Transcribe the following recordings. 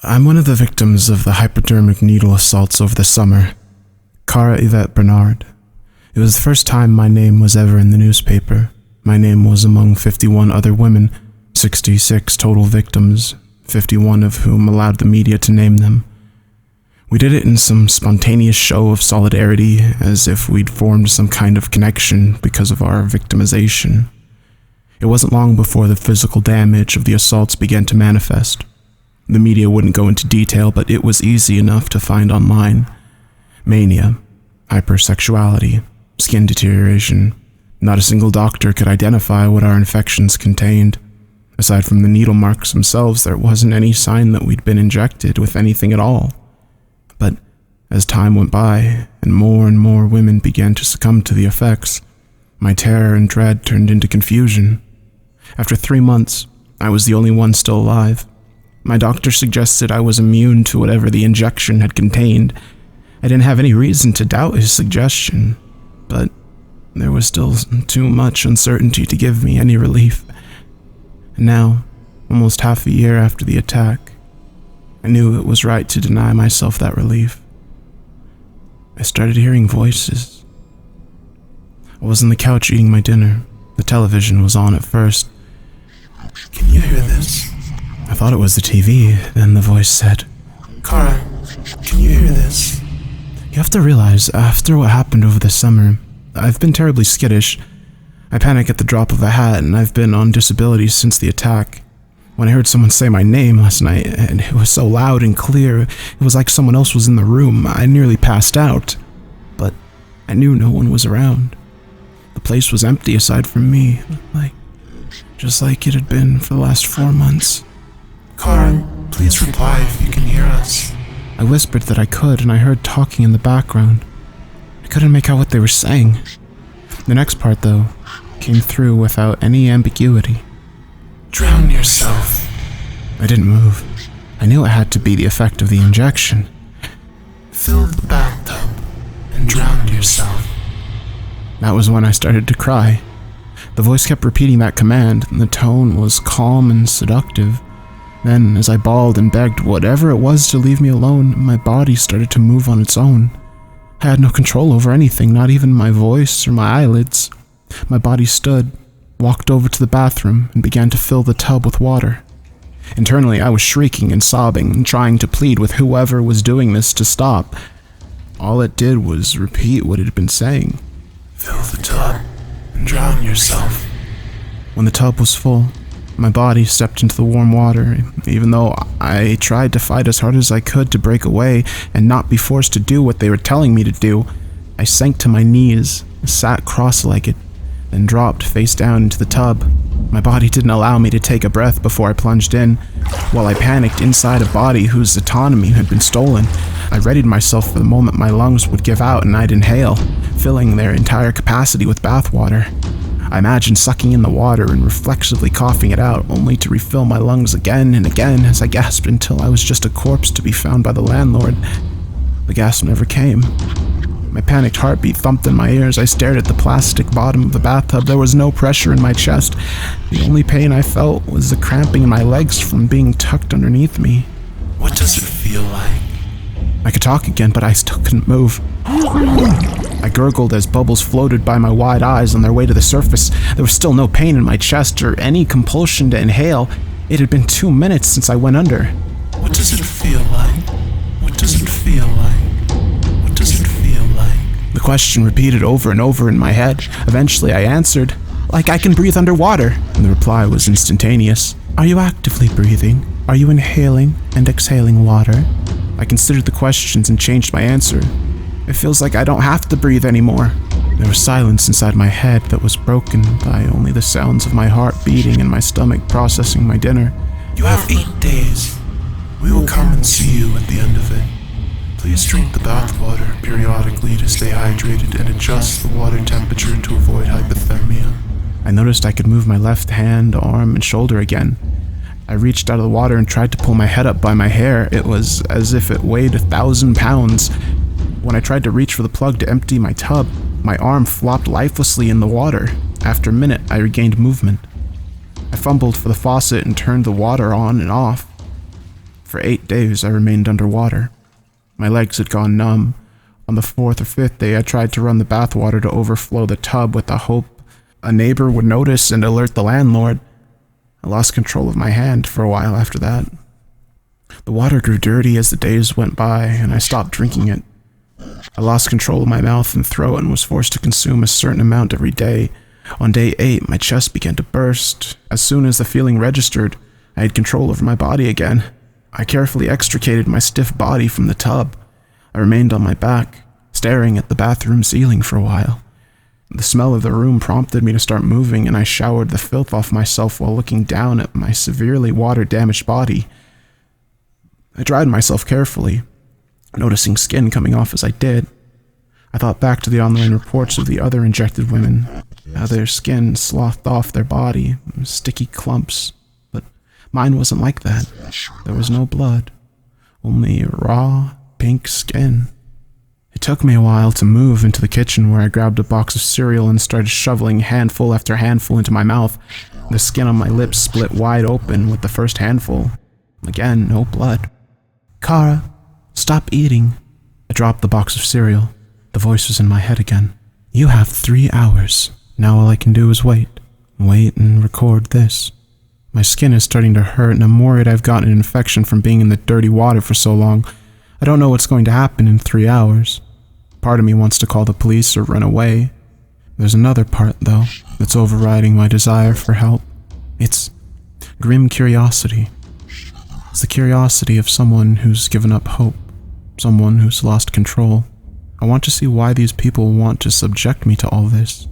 I'm one of the victims of the hypodermic needle assaults over the summer. Cara Yvette Bernard. It was the first time my name was ever in the newspaper. My name was among 51 other women, 66 total victims, 51 of whom allowed the media to name them. We did it in some spontaneous show of solidarity, as if we'd formed some kind of connection because of our victimization. It wasn't long before the physical damage of the assaults began to manifest. The media wouldn't go into detail, but it was easy enough to find online. Mania, hypersexuality, skin deterioration. Not a single doctor could identify what our infections contained. Aside from the needle marks themselves, there wasn't any sign that we'd been injected with anything at all. But as time went by, and more women began to succumb to the effects, my terror and dread turned into confusion. After 3 months, I was the only one still alive. My doctor suggested I was immune to whatever the injection had contained. I didn't have any reason to doubt his suggestion, but there was still too much uncertainty to give me any relief. And now, almost half a year after the attack, I knew it was right to deny myself that relief. I started hearing voices. I was on the couch eating my dinner. The television was on at first. Can you hear this? I thought it was the TV, then the voice said, Cara, can you hear this? You have to realize, after what happened over the summer, I've been terribly skittish. I panic at the drop of a hat, and I've been on disability since the attack. When I heard someone say my name last night, and it was so loud and clear, it was like someone else was in the room. I nearly passed out. But I knew no one was around. The place was empty aside from me, just like it had been for the last 4 months. Cara, please reply if you can hear us. I whispered that I could, and I heard talking in the background. I couldn't make out what they were saying. The next part, though, came through without any ambiguity. Drown yourself. I didn't move. I knew it had to be the effect of the injection. Fill the bathtub and drown yourself. That was when I started to cry. The voice kept repeating that command, and the tone was calm and seductive. Then, as I bawled and begged whatever it was to leave me alone, my body started to move on its own. I had no control over anything, not even my voice or my eyelids. My body stood, walked over to the bathroom, and began to fill the tub with water. Internally, I was shrieking and sobbing and trying to plead with whoever was doing this to stop. All it did was repeat what it had been saying. Fill the tub and drown yourself. When the tub was full, my body stepped into the warm water. Even though I tried to fight as hard as I could to break away and not be forced to do what they were telling me to do, I sank to my knees, sat cross-legged, then dropped face down into the tub. My body didn't allow me to take a breath before I plunged in. While I panicked inside a body whose autonomy had been stolen, I readied myself for the moment my lungs would give out and I'd inhale, filling their entire capacity with bathwater. I imagined sucking in the water and reflexively coughing it out, only to refill my lungs again and again as I gasped until I was just a corpse to be found by the landlord. The gasp never came. My panicked heartbeat thumped in my ears. I stared at the plastic bottom of the bathtub. There was no pressure in my chest. The only pain I felt was the cramping in my legs from being tucked underneath me. What does it feel like? I could talk again, but I still couldn't move. I gurgled as bubbles floated by my wide eyes on their way to the surface. There was still no pain in my chest or any compulsion to inhale. It had been 2 minutes since I went under. What does it feel like? What does it feel like? What does it feel like? The question repeated over and over in my head. Eventually I answered, like I can breathe underwater. And the reply was instantaneous. Are you actively breathing? Are you inhaling and exhaling water? I considered the questions and changed my answer. It feels like I don't have to breathe anymore. There was silence inside my head that was broken by only the sounds of my heart beating and my stomach processing my dinner. You have 8 days. We will come and see you at the end of it. Please drink the bathwater periodically to stay hydrated and adjust the water temperature to avoid hypothermia. I noticed I could move my left hand, arm, and shoulder again. I reached out of the water and tried to pull my head up by my hair. It was as if it weighed 1,000 pounds. When I tried to reach for the plug to empty my tub, my arm flopped lifelessly in the water. After a minute, I regained movement. I fumbled for the faucet and turned the water on and off. For 8 days I remained underwater. My legs had gone numb. On the 4th or 5th day, I tried to run the bathwater to overflow the tub with the hope a neighbor would notice and alert the landlord. I lost control of my hand for a while after that. The water grew dirty as the days went by, and I stopped drinking it. I lost control of my mouth and throat and was forced to consume a certain amount every day. On day 8, my chest began to burst. As soon as the feeling registered, I had control over my body again. I carefully extricated my stiff body from the tub. I remained on my back, staring at the bathroom ceiling for a while. The smell of the room prompted me to start moving, and I showered the filth off myself while looking down at my severely water-damaged body. I dried myself carefully, noticing skin coming off as I did. I thought back to the online reports of the other injected women, how their skin slothed off their body, sticky clumps, but mine wasn't like that. There was no blood, only raw, pink skin. It took me a while to move into the kitchen, where I grabbed a box of cereal and started shoveling handful after handful into my mouth. The skin on my lips split wide open with the first handful. Again, no blood. "Cara, stop eating." I dropped the box of cereal. The voice was in my head again. "You have 3 hours. Now all I can do is wait. Wait and record this. My skin is starting to hurt, and I'm worried I've gotten an infection from being in the dirty water for so long. I don't know what's going to happen in 3 hours. Part of me wants to call the police or run away. There's another part, though, that's overriding my desire for help. It's grim curiosity. It's the curiosity of someone who's given up hope, someone who's lost control. I want to see why these people want to subject me to all this.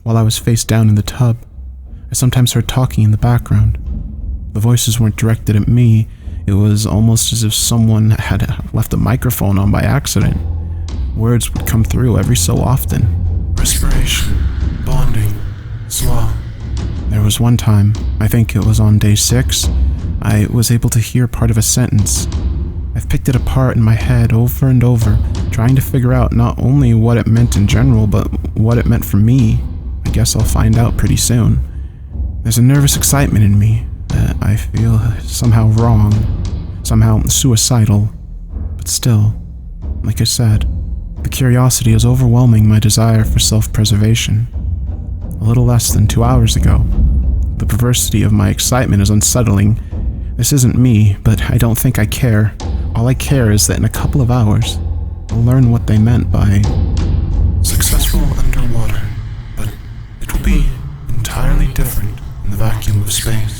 While I was face down in the tub, I sometimes heard talking in the background. The voices weren't directed at me. It was almost as if someone had left a microphone on by accident. Words would come through every so often. Respiration, bonding, slow. There was one time, I think it was on day 6, I was able to hear part of a sentence. I've picked it apart in my head over and over, trying to figure out not only what it meant in general, but what it meant for me. I guess I'll find out pretty soon. There's a nervous excitement in me that I feel somehow wrong, somehow suicidal. But still, like I said, the curiosity is overwhelming my desire for self-preservation. A little less than 2 hours ago, the perversity of my excitement is unsettling. This isn't me, but I don't think I care. All I care is that in a couple of hours, I'll learn what they meant by successful underwater, but it will be entirely different in the vacuum of space.